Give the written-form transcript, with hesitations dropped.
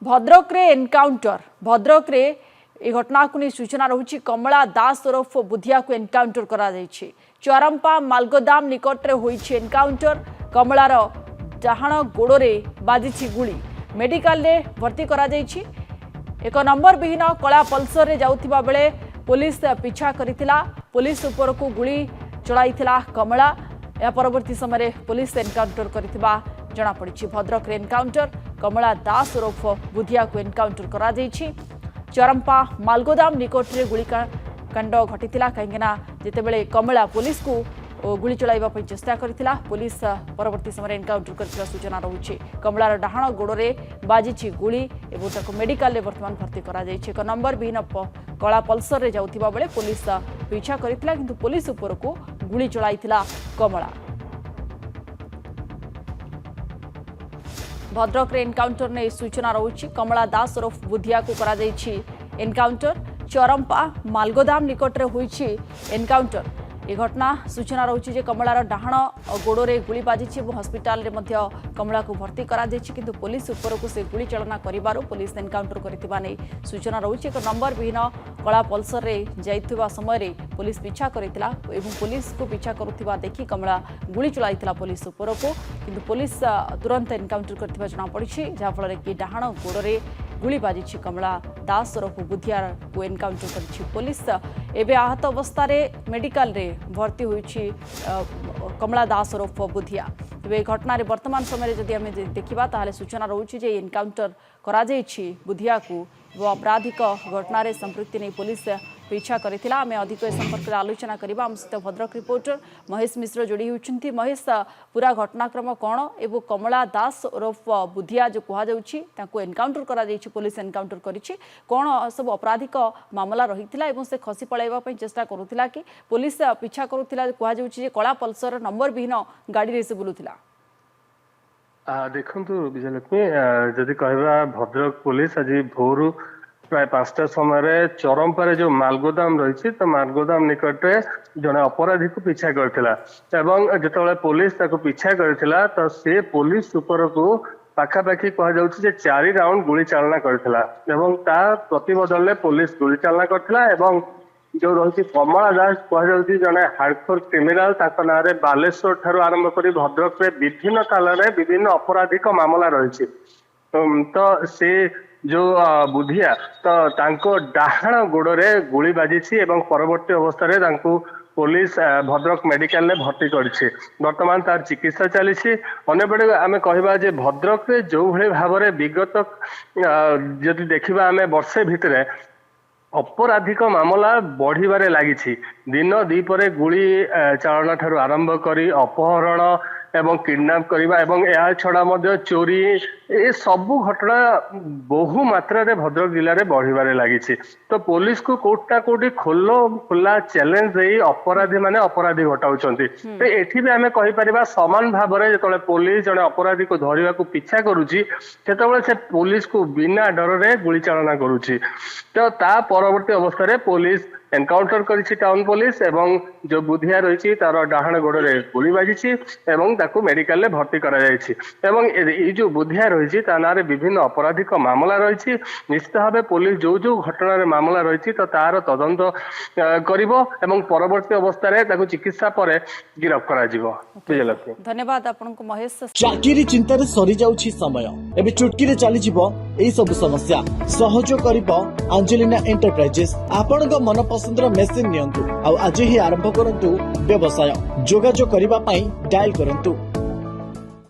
भद्रक रे एनकाउंटर भद्रक रे ए घटना को नहीं सूचना रही कमला दास ओरफ बुधिया को एनकाउंटर करा जायछि। चरंपा मालगोदाम निकट रे होईछि एनकाउंटर। कमलार डाहाण गोड़े बाजिछि गुली। मेडिकल रे भर्ती करा जायछि। एक नंबर विहीन कला पल्सर रे जाउथिबा बेले पुलिस पीछा करिथिला। पुलिस ऊपर को गुली चलाइथिला कमला। या परवर्ती समय पुलिस एनकाउंटर करिथिबा जना पड़ी। भद्रक रे एनकाउंटर कमला दास ओरफ बुधिया को एनकाउंटर करा जायछि। चरंपा मालगोदाम निकट रे गुलिकांड घटिथिला कहीं जितेबले कमला पुलिस को गुली चलाइबा पई चेष्टा करिथिला। पुलिस परवर्ती समय एनकाउंटर करथिला सूचना रहुछि। कमलार डाहाण गोड़े बाजिछि गुली एवं ताको मेडिकल रे वर्तमान भर्ती करा जायछि। एक नंबर विहीन कला पल्सर रे जाउथिबा बेले पुलिस पीछा करिथिला किंतु पुलिस ऊपर को गुली चलाइथिला कमला। भद्रक रे एनकाउंटर ने सूचना रहुछि। कमला दास ओरफ बुधिया को करा जायछि एनकाउंटर। चरंपा मालगोदाम निकट रे होईछि एनकाउंटर। ए घटना सूचना रहुछि जे कमलार डाहाण गोड़े गुली बाजिछि और हॉस्पिटल रे मध्य कमला को भर्ती करा जायछि किंतु पुलिस ऊपर को से गुली चालना करिबारु पुलिस एनकाउंटर करथिबा नै सूचना रहुछि। एक नंबर विहीन कला पल्सर रे जाइथिबा समय रे पुलिस पीछा करिथिला एवं पुलिस को पीछा करुथिबा देखि कमला गुली चलाइथिला पुलिस ऊपर को किंतु पुलिस तुरंत एनकाउंटर करथिबा जना पड़िछि जहा फल रे कि डाहाण गोड़े गुली बाजिछि। कमला दास ओरफ बुधिया को एनकाउंटर करिछि पुलिस। एबे आहत अवस्था रे मेडिकल रे भर्ती होईछि कमला दास ओरफ बुधिया। तेबे घटना रे वर्तमान समय जदि आमे देखिबा ताहाले सूचना रहुछि जे एनकाउंटर करा जायछि बुधिया को आपराधिक घटना रे संपृक्ति नै पुलिस पीछा करिथिला। आमे अधिक संपर्क आलोचना करिबा। हम सहित भद्रक रिपोर्टर महेश मिश्र जोड़ी होउछन्ती। महेश, पूरा घटनाक्रम कोन एवं कमला दास ओरफ बुधिया जो कहा जाउछि ताको एनकाउंटर करा जायछि पुलिस एनकाउंटर करिछि कोन सब आपराधिक मामला रहिथिला एवं से खसी पळाइबा पई चेष्टा करूथिला कि पुलिस पीछा करूथिला कहा जाउछि जे कला पल्सर नंबर विहीन गाड़ी रे से बुलुथिला। देखु विजयलक्ष्मी जदि कहवा भद्रक पुलिस आज भोरू प्राय 5टा समय चरंपारे जो मालगोदाम रही तो मालगोदाम निकटे जड़े अपराधी को पीछा करथिला एवं जिते पुलिस ताको पीछा करथिला तो से पुलिस सुपर को पाखापाखि कह जाउछि जे 4 राउंड गुली चालना करथिला एवं ता प्रतिबदल पुलिस गुली चालना करथिला एवं जो रही कमला दास कह जाउछि जने हार्डकोर क्रिमिनाल ताको नारे बालेश्वर ठारू आरंभ करी भद्रक रे विभिन्न कालरे विभिन्न अपराधिक मामला रही तो से जो बुधिया तो तांको डाहाण गोड़े गुली बाजिछि एवं परवर्ती अवस्था रे तांको पुलिस भद्रक मेडिकल रे भर्ती करछि। वर्तमान तार चिकित्सा चलीछि। अन्य बड़े आमे कहबा जे भद्रक रे जो भले भाव रे विगत जदि देखिबा आमे वर्षे भितरे अपराधिक मामला बढ़िबारे लागिछि। दिन दीपरे गुली चालना ठारू आरंभ करी अपहरण एवं किडनैप करवा एवं या छड़ा मध्य चोरी ए सबु घटना बहु मात्रा रे भद्रक जिले में बढ़िबारे लागिछि। तो पुलिस को कोटा कोटी खोला चैलेंज दे अपराधी माने अपराधी घटाउछन्ति। तो एठी भी आमे कहि परिबा समान भाव रे जतले पुलिस जने अपराधी को धरिबा को पीछा करूछि सेतबेले से पुलिस को बिना डर रे गुली चालना करूछि। तो ता परवर्ती अवस्था रे पुलिस एनकाउंटर करिछि टाउन पुलिस एवं जो बुधिया रही तार डाहाण गोड़े गुली बाजिछि एवं ताको मेडिकल रे भर्ती करा जायछि एवं ए जो बुधिया रही ता नारे विभिन्न अपराधिक मामला रही निश्चित भाव पुलिस जो जो घटना रे मामला रही तो तार तदंत करिवो एवं परवर्ती अवस्था रे ताको चिकित्सा परे गिरफ्त करा जिवो। विजयलक्ष्मी, धन्यवाद आपनको महेश। चाकरी चिंता रे सरी जाउछि समय एबे चुटकी रे चली जिवो एई सब समस्या सहयोग करिवो एंजेलिना एंटरप्राइजेस। आपनका मन पसंदर मेसिन नियंतु आ आज ही आरंभ करंतु व्यवसाय। जोगाजोग करिबा पई डायल करंतु